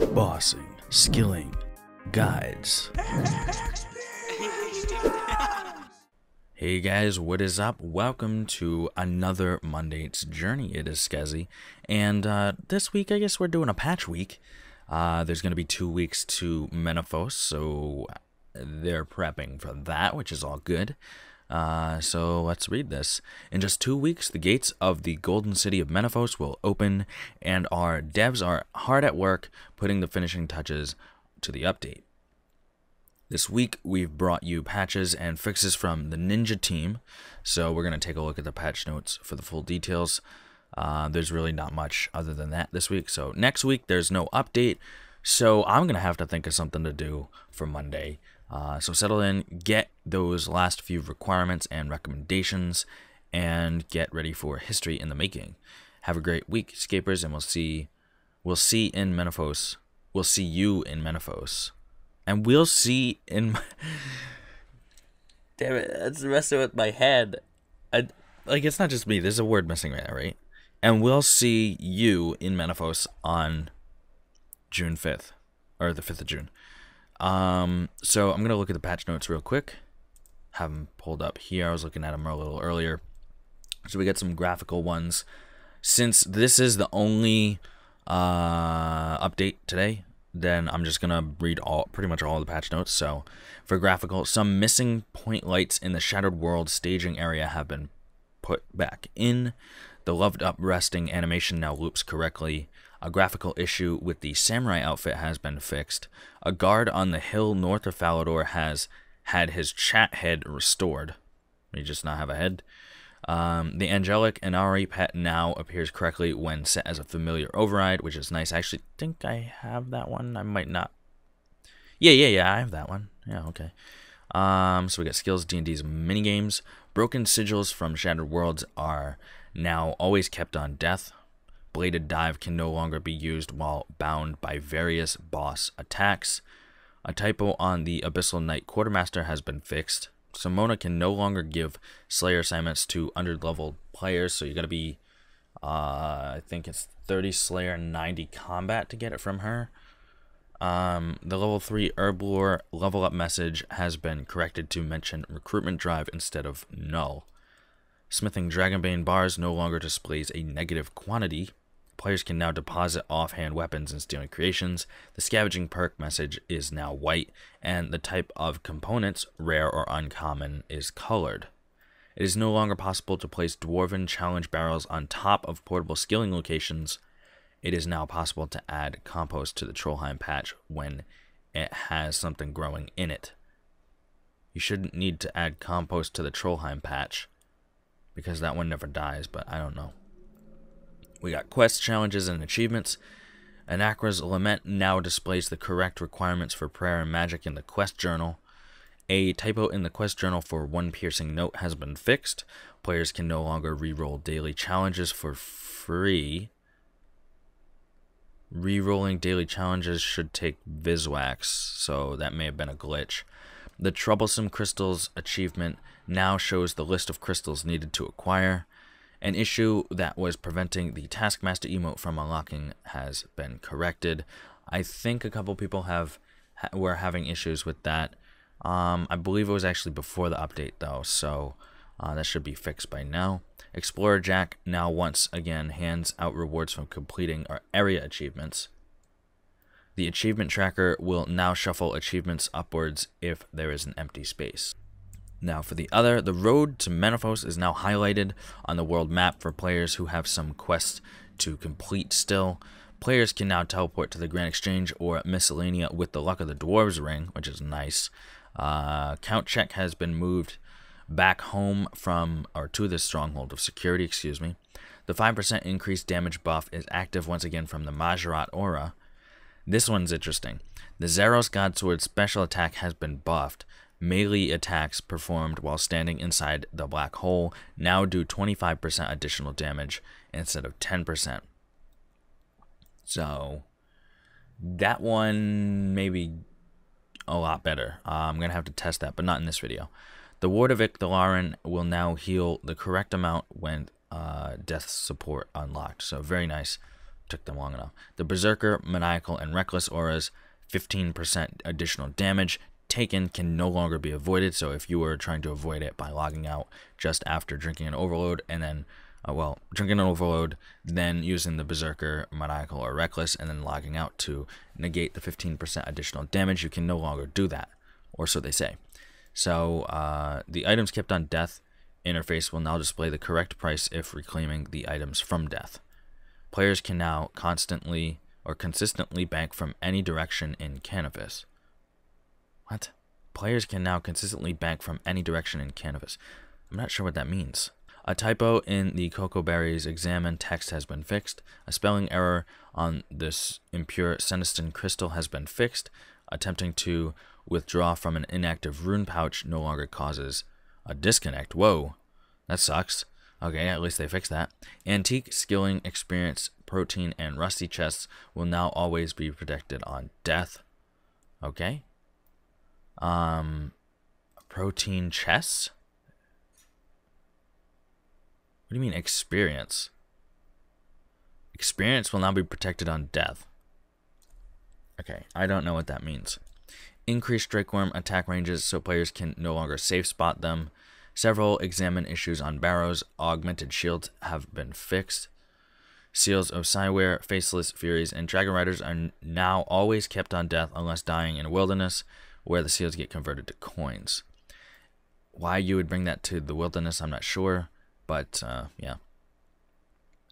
bossing, skilling, guides. Hey guys, what is up? Welcome to another Mondates journey. It is Scuzzy, and this week I guess we're doing a patch week. There's going to be 2 weeks to MENAPHOS, so they're prepping for that, which is all good. So let's read this. In just 2 weeks, the gates of the golden city of MENAPHOS will open, and our devs are hard at work putting the finishing touches to the update. This week, we've brought you patches and fixes from the Ninja team, so we're going to take a look at the patch notes for the full details. There's really not much other than that this week, so next week, there's no update, so I'm going to have to think of something to do for Monday. So settle in, get those last few requirements and recommendations, and get ready for history in the making. Have a great week, escapers, and we'll see in MENAPHOS. We'll see you in MENAPHOS. And we'll see in... Damn it, that's messing with my head. Like, it's not just me. There's a word missing right now, right? And we'll see you in MENAPHOS on June 5th. Or the 5th of June. So I'm going to look at the patch notes real quick. Have them pulled up here. I was looking at them a little earlier. So we got some graphical ones. Since this is the only update today, then I'm just going to read pretty much all the patch notes. So for graphical, some missing point lights in the Shattered World staging area have been put back in. The loved up resting animation now loops correctly. A graphical issue with the samurai outfit has been fixed. A guard on the hill north of Falador has had his chat head restored. He just not have a head. The angelic Inari pet now appears correctly when set as a familiar override, which is nice. I actually think I have that one. I might not. Yeah, I have that one. Yeah, okay. So we got skills, D&D's minigames. Broken sigils from Shattered Worlds are now always kept on death. Bladed dive can no longer be used while bound by various boss attacks. A typo on the Abyssal Knight Quartermaster has been fixed. Simona can no longer give Slayer assignments to under-leveled players, so you gotta be, I think it's 30 Slayer and 90 combat to get it from her. The level 3 Herblore level up message has been corrected to mention recruitment drive instead of null. Smithing Dragonbane bars no longer displays a negative quantity. Players can now deposit offhand weapons and stealing creations. The scavenging perk message is now white, and the type of components, rare or uncommon, is colored. It is no longer possible to place dwarven challenge barrels on top of portable skilling locations. It is now possible to add compost to the Trollheim patch when it has something growing in it. You shouldn't need to add compost to the Trollheim patch, because that one never dies, but I don't know. We got quest challenges and achievements. Anakra's Lament now displays the correct requirements for prayer and magic in the quest journal. A typo in the quest journal for one piercing note has been fixed. Players can no longer reroll daily challenges for free. Rerolling daily challenges should take Viswax, so that may have been a glitch. The Troublesome Crystals achievement now shows the list of crystals needed to acquire. An issue that was preventing the Taskmaster emote from unlocking has been corrected. I think a couple people were having issues with that. I believe it was actually before the update though, so that should be fixed by now. Explorer Jack now once again hands out rewards from completing our area achievements. The achievement tracker will now shuffle achievements upwards if there is an empty space. Now for the road to MENAPHOS is now highlighted on the world map for players who have some quests to complete still. Players can now teleport to the Grand Exchange or Miscellanea with the Luck of the Dwarves ring, which is nice. Count check has been moved back home to the Stronghold of Security, excuse me. The 5% increased damage buff is active once again from the Majorat aura. This one's interesting. The Zaros Godsword special attack has been buffed. Melee attacks performed while standing inside the black hole now do 25% additional damage instead of 10%. So that one may be a lot better. I'm going to have to test that, but not in this video. The Ward of Icthalarin will now heal the correct amount when death support unlocked. So very nice. took them long enough. The Berserker, Maniacal, and Reckless auras, 15% additional damage taken can no longer be avoided. So if you were trying to avoid it by logging out just after drinking an overload, and then drinking an overload, then using the Berserker, Maniacal, or Reckless, and then logging out to negate the 15% additional damage, you can no longer do that, or so they say. So the items kept on death interface will now display the correct price if reclaiming the items from death. Players can now constantly or consistently bank from any direction in MENAPHOS. What? Players can now consistently bank from any direction in MENAPHOS. I'm not sure what that means. A typo in the Cocoa Berries examine text has been fixed. A spelling error on this impure Senestin crystal has been fixed. Attempting to withdraw from an inactive rune pouch no longer causes a disconnect. Whoa, that sucks. Okay, at least they fixed that. Antique, skilling, experience, protein, and rusty chests will now always be protected on death. Okay. Protein chests? What do you mean experience? Experience will now be protected on death. Okay, I don't know what that means. Increased Drakeworm attack ranges so players can no longer safe spot them. Several examine issues on Barrows. Augmented shields have been fixed. Seals of Cyware, Faceless, Furies, and Dragon Riders are now always kept on death unless dying in Wilderness, where the seals get converted to coins. Why you would bring that to the Wilderness, I'm not sure. But, yeah.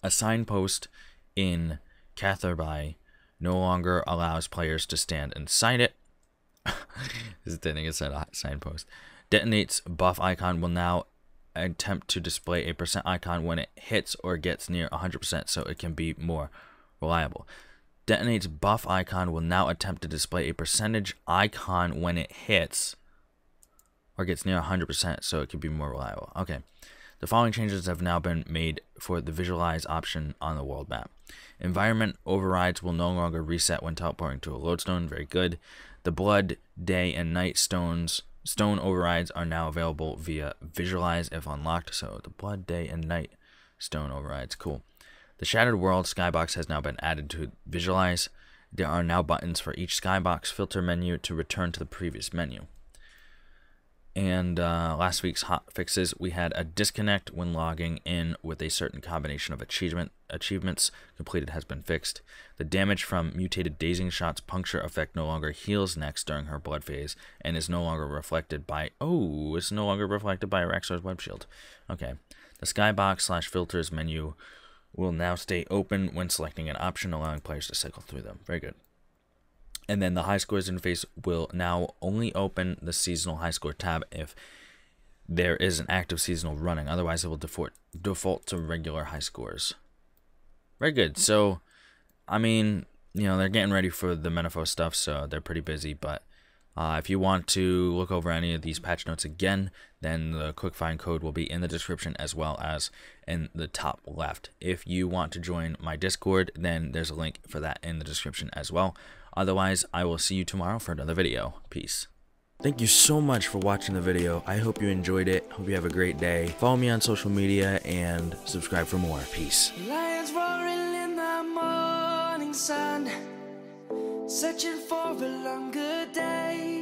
A signpost in Catherby no longer allows players to stand inside it. This thing is a signpost. Detonates buff icon will now attempt to display a % icon when it hits or gets near 100% so it can be more reliable. Detonates buff icon will now attempt to display a percentage icon when it hits or gets near 100% so it can be more reliable. Okay. The following changes have now been made for the visualize option on the world map. Environment overrides will no longer reset when teleporting to a lodestone. Very good. The blood, day, and night stone overrides are now available via visualize if unlocked. So the blood, day, and night stone overrides. Cool. The Shattered World skybox has now been added to visualize. There are now buttons for each skybox filter menu to return to the previous menu. And last week's hot fixes, we had a disconnect when logging in with a certain combination of achievements completed has been fixed. The damage from mutated dazing shots puncture effect no longer heals next during her blood phase and is no longer reflected by Rexar's web shield. Okay. The skybox/filters menu will now stay open when selecting an option, allowing players to cycle through them. Very good. And then the high scores interface will now only open the seasonal high score tab if there is an active seasonal running. Otherwise, it will default to regular high scores. Very good. So, I mean, you know, they're getting ready for the MENAPHOS stuff, so they're pretty busy. But if you want to look over any of these patch notes again, then the quick find code will be in the description as well as in the top left. If you want to join my Discord, then there's a link for that in the description as well. Otherwise, I will see you tomorrow for another video. Peace. Thank you so much for watching the video. I hope you enjoyed it. Hope you have a great day. Follow me on social media and subscribe for more. Peace. Lions roaring in the morning sun, searching for a longer day.